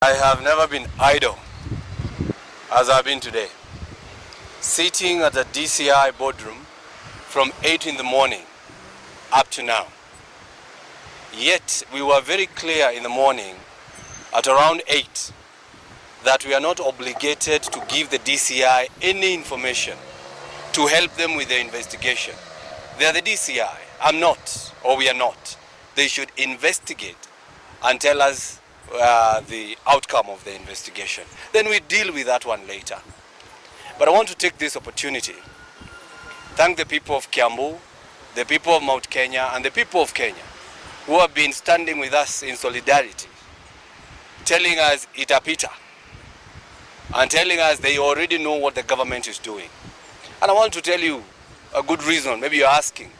I have never been idle as I've been today, sitting at the DCI boardroom from 8 in the morning up to now. Yet we were very clear in the morning at around 8 that we are not obligated to give the DCI any information to help them with their investigation. They are the DCI. I'm not, or we are not. They should investigate and tell us the outcome of the investigation. Then we deal with that one later. But I want to take this opportunity, thank the people of Kiambu, the people of Mount Kenya, and the people of Kenya who have been standing with us in solidarity, telling us itapita, and telling us they already know what the government is doing. And I want to tell you a good reason, maybe you're asking,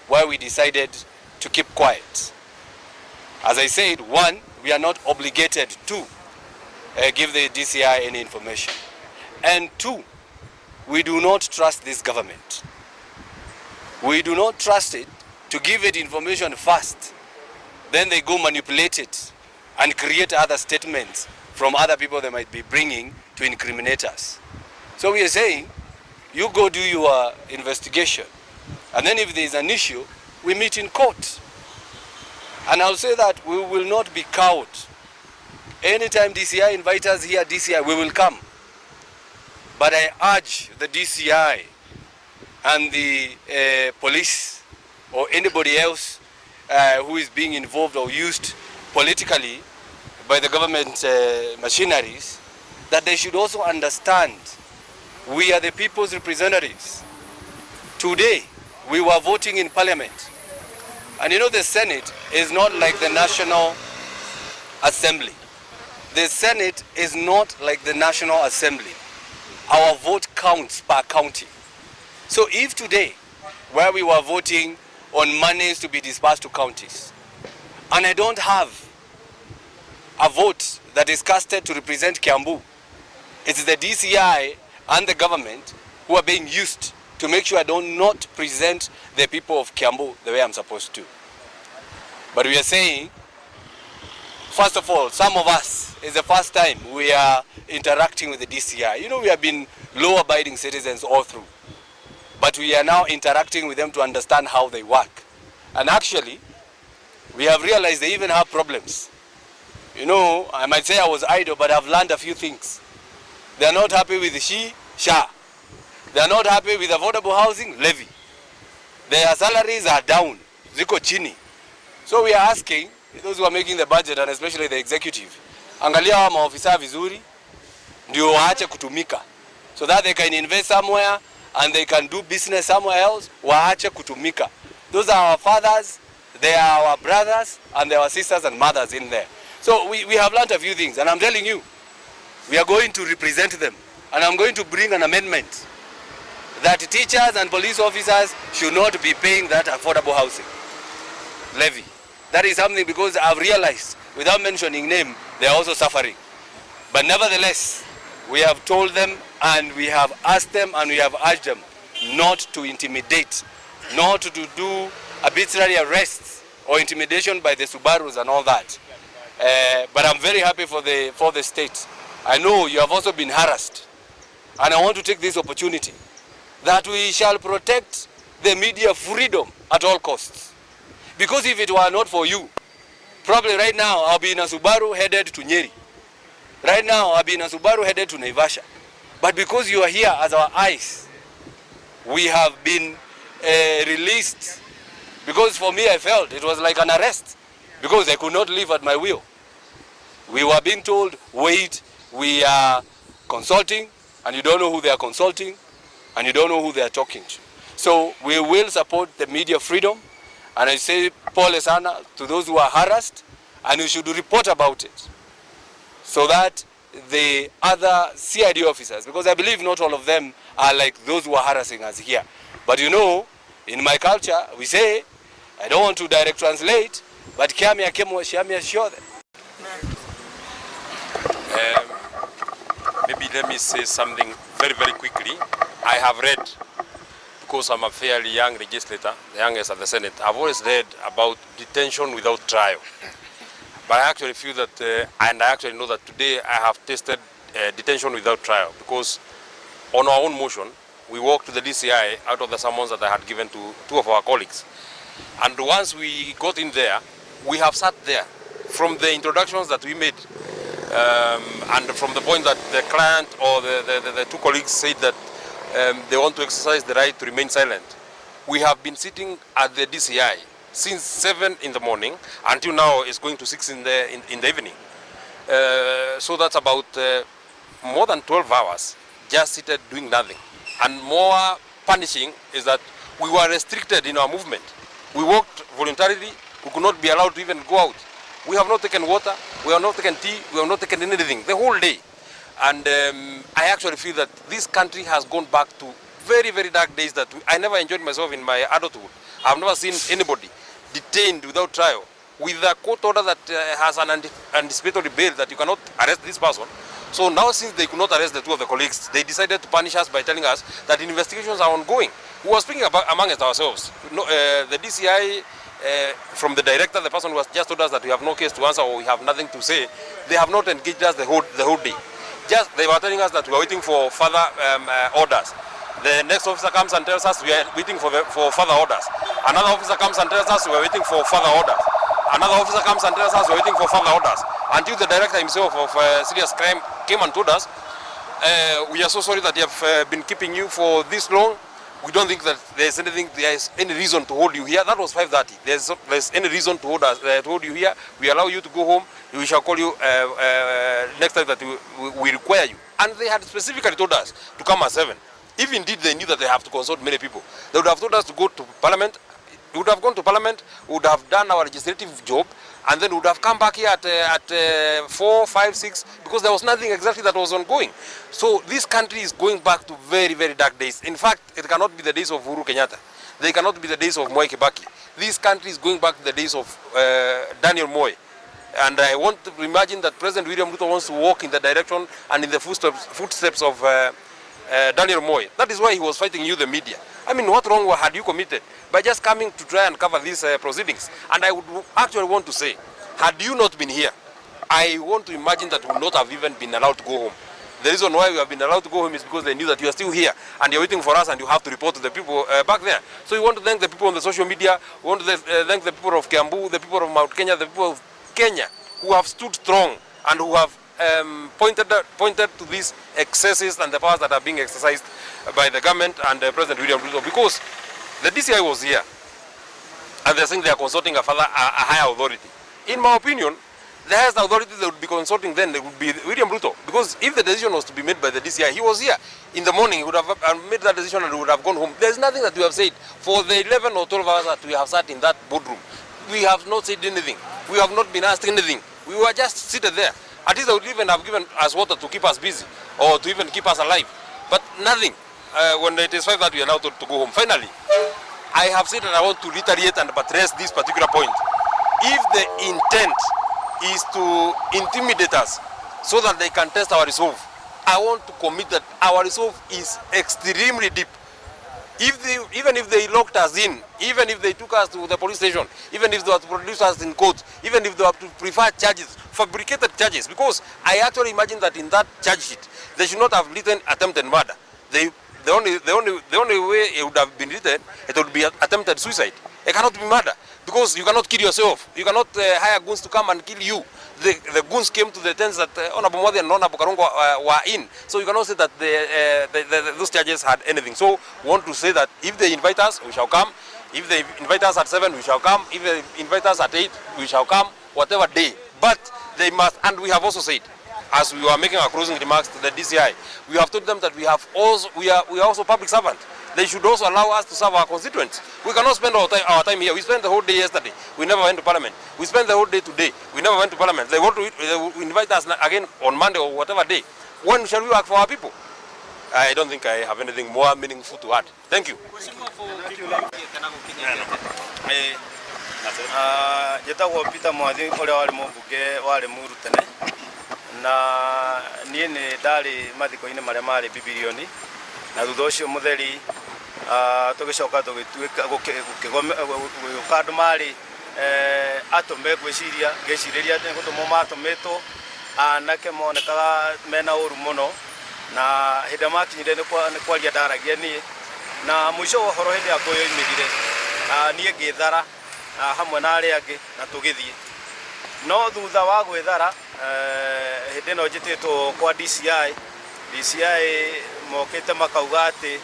why we decided to keep quiet. As I said, one, we are not obligated to give the DCI any information. And two, we do not trust this government. We do not trust it to give it information first. Then they go manipulate it and create other statements from other people they might be bringing to incriminate us. So we are saying, you go do your investigation. And then if there is an issue, we meet in court. And I'll say that we will not be cowed. Anytime DCI invite us here, DCI, we will come. But I urge the DCI and the police or anybody else who is being involved or used politically by the government machineries, that they should also understand we are the people's representatives. Today, we were voting in parliament. And you know, the Senate is not like the National Assembly. The Senate is not like the National Assembly. Our vote counts per county. So if today, where we were voting on monies to be dispersed to counties, and I don't have a vote that is casted to represent Kiambu, it's the DCI and the government who are being used to make sure I do not present the people of Kiambu the way I'm supposed to. But we are saying, first of all, some of us, it's the first time we are interacting with the DCI. You know, we have been law-abiding citizens all through. But we are now interacting with them to understand how they work. And actually, we have realized they even have problems. You know, I might say I was idle, but I've learned a few things. They are not happy with the SHA. They are not happy with affordable housing levy. Their salaries are down. Ziko chini. So we are asking those who are making the budget, and especially the executive, angalia hawa maofisa vizuri ndio waache kutumika, so that they can invest somewhere and they can do business somewhere else. Waache kutumika. Those are our fathers, they are our brothers, and they are our sisters and mothers in there. So we have learned a few things, and I'm telling you, we are going to represent them, and I'm going to bring an amendment that teachers and police officers should not be paying that affordable housing levy. That is something, because I've realized, without mentioning name, they are also suffering. But nevertheless, we have told them and we have asked them and we have urged them not to intimidate, not to do arbitrary arrests or intimidation by the Subarus and all that. But I'm very happy for the state. I know you have also been harassed. And I want to take this opportunity that we shall protect the media freedom at all costs. Because if it were not for you, probably right now I'll be in a Subaru headed to Nyeri. Right now I'll be in a Subaru headed to Naivasha. But because you are here as our eyes, we have been released. Because for me I felt it was like an arrest, because I could not live at my will. We were being told, wait, we are consulting, and you don't know who they are consulting, and you don't know who they are talking to. So we will support the media freedom, and I say pole sana to those who are harassed, and we should report about it, so that the other CID officers, because I believe not all of them are like those who are harassing us here. But you know, in my culture, we say, I don't want to direct translate, but kiamia kemo shiamia shode. Maybe let me say something very, very quickly. I have read, because I'm a fairly young legislator, the youngest at the Senate, I've always read about detention without trial. But I actually feel that, and I actually know that today I have tasted detention without trial, because on our own motion, we walked to the DCI out of the summons that I had given to 2 of our colleagues. And once we got in there, we have sat there from the introductions that we made, and from the point that the client or the 2 colleagues said that they want to exercise the right to remain silent. We have been sitting at the DCI since 7 in the morning until now. It's going to 6 in the evening. So that's about more than 12 hours just seated doing nothing. And more punishing is that we were restricted in our movement. We walked voluntarily. We could not be allowed to even go out. We have not taken water, we have not taken tea, we have not taken anything the whole day. And I actually feel that this country has gone back to very, very dark days that I never enjoyed myself in my adulthood. I've never seen anybody detained without trial, with a court order that has an anticipatory bail that you cannot arrest this person. So now, since they could not arrest the 2 of the colleagues, they decided to punish us by telling us that investigations are ongoing. We were speaking about amongst ourselves. The DCI, from the director, the person who has just told us that we have no case to answer or we have nothing to say, they have not engaged us the whole day. Just they were telling us that we are waiting for further orders. The next officer comes and tells us we are waiting for further orders. Another officer comes and tells us we are waiting for further orders. Another officer comes and tells us we are waiting for further orders. Until the director himself of serious crime came and told us, we are so sorry that we have been keeping you for this long. We don't think that there is any reason to hold you here. That was 5:30. There's any reason to hold you here. We allow you to go home. We shall call you next time that we require you. And they had specifically told us to come at 7. If indeed they knew that they have to consult many people, they would have told us to go to Parliament. We would have gone to Parliament, we would have done our legislative job, and then we would have come back here at 4, 5, 6, because there was nothing exactly that was ongoing. So this country is going back to very, very dark days. In fact, it cannot be the days of Uhuru Kenyatta. They cannot be the days of Mwai Kibaki. This country is going back to the days of Daniel Moi. And I want to imagine that President William Ruto wants to walk in the direction and in the footsteps of Daniel Moi. That is why he was fighting you, the media. I mean, what wrong had you committed by just coming to try and cover these proceedings? And I would actually want to say, had you not been here, I want to imagine that we would not have even been allowed to go home. The reason why we have been allowed to go home is because they knew that you are still here and you're waiting for us and you have to report to the people back there. So we want to thank the people on the social media, we want to thank the people of Kiambu, the people of Mount Kenya, the people of Kenya who have stood strong and who have pointed to these excesses and the powers that are being exercised by the government and President William Ruto, because the DCI was here and they're saying they are consulting a higher authority. In my opinion, the highest authority they would be consulting then would be William Ruto, because if the decision was to be made by the DCI, he was here in the morning, he would have made that decision and he would have gone home. There's nothing that we have said for the 11 or 12 hours that we have sat in that boardroom. We have not said anything. We have not been asked anything. We were just seated there. At least they would even have given us water to keep us busy or to even keep us alive. But nothing. When it is 5 that we are now told to go home. Finally, I have said that I want to reiterate and buttress this particular point. If the intent is to intimidate us so that they can test our resolve, I want to commit that our resolve is extremely deep. Even if they locked us in, even if they took us to the police station, even if they were to produce us in court, even if they were to prefer charges, fabricated charges, because I actually imagine that in that charge sheet, they should not have written attempted murder. The only way it would have been written, it would be attempted suicide. It cannot be murder, because you cannot kill yourself. You cannot hire goons to come and kill you. The goons came to the tents that Honorable Modi and Honorable Karongo were in. So you cannot say that those charges had anything. So we want to say that if they invite us, we shall come. If they invite us at 7, we shall come. If they invite us at 8, we shall come, whatever day. But they must, and we have also said, as we were making our closing remarks to the DCI, we have told them that we are also public servants. They should also allow us to serve our constituents. We cannot spend our time here. We spent the whole day yesterday. We never went to Parliament. We spent the whole day today. We never went to Parliament. They will invite us again on Monday or whatever day. When shall we work for our people? I don't think I have anything more meaningful to add. Thank you. Jetagwo Peter Mwathi uria wari mumbuge wari murutene na nie ni ndari mathiko-ini maria mari bibilioni na thutha ucio mutheri tugicoka tugituika guka andu mari atume gwiciria ngeciria ati gutumo matumitwo anake monekaga mena uru muno na hinde makinyire ni kwaria ndaragia nie na mwisho wa horo hinde akoyo imirire nie ngithara hamwe na aria angi na tugithie no thutha wa gwithara hinde no njititwo kwa DCI mokite makauga ati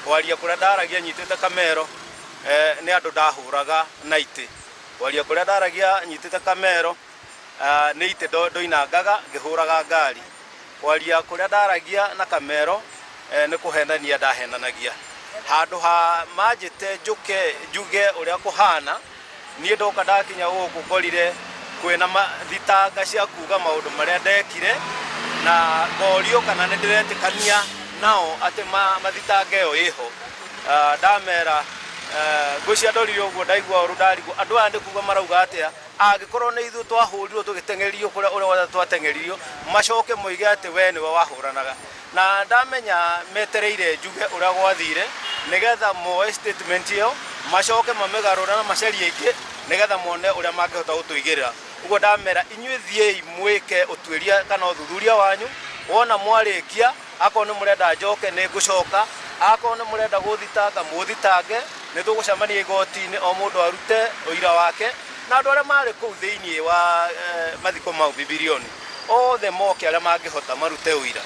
kwaria kuria ndaragia nyitite kamero ni andu ndahuraga na ite kwaria kuria ndaragia nyitite kamero ni ite ndoinangaga ngihuraga ngari kwaria kuria ndaragia na kamero ni kuhenania ndahenanagia handu ha majite njuge uria kuhana nie ndoka ndakinya guku ngorire kwina thitanga cia kuga maundu maria ndekire na ngorio kana ni ndiretikania nao ati mathitanga iyo iho ndamera gucia ndorire uguo ndaigua uru ndarigo andu andi kuga marauga atia angikorwo ni ithu twahurirwo tugitengerio kuria uria twatengeririo macoke moige ati we niwe wahuranaga na ndamenya metereire njuge uria gwathire nigetha moe statement iyo macoke mamegarura na macaria ingi nigetha mone uria mangihota gutuigirira uguo ndamera inyuĩ thiei mwike utuiria kana uthuthuria wanyu wona mwarikia ako ni murenda njoke ni ngucoka ako ni murenda guthitanga muthitange ni tugucamania igoti-ini o mundu arute uira wake na andu aria mari kuu thiini wa mathiko mau bibilioni othe moke aria mangihota marute uira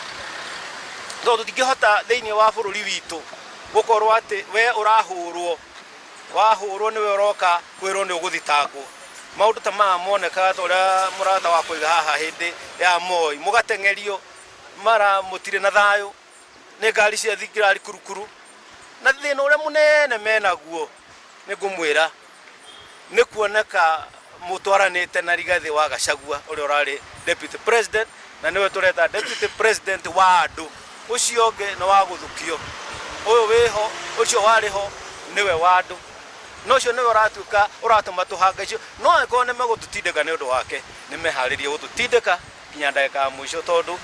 tondu tutingihota thiini wa bururi witu gukorwo ati we wahurwo niwe uroka kwirwo ni uguthitangwo maundu ta maya monekaga ta uria murata wa kuiga haha hindi ya Moi mugatengerio mara mutire na thayo ni ngari cia thikirari kurukuru na thina uria munene menaguo ni ngumwira ni kuoneka mutwaranite na Rigathi wa Gachagua uria urari deputy president na niwe tureta deputy president wa andu ucio nge no wa guthukio uyu wiho ucio wariho niwe wa andu no cio niwe uratuka uratuma tuhanga icio no angorwo ni megututindika ni undu wake ni meharirie gututindika kinya ndagika mwisho tondu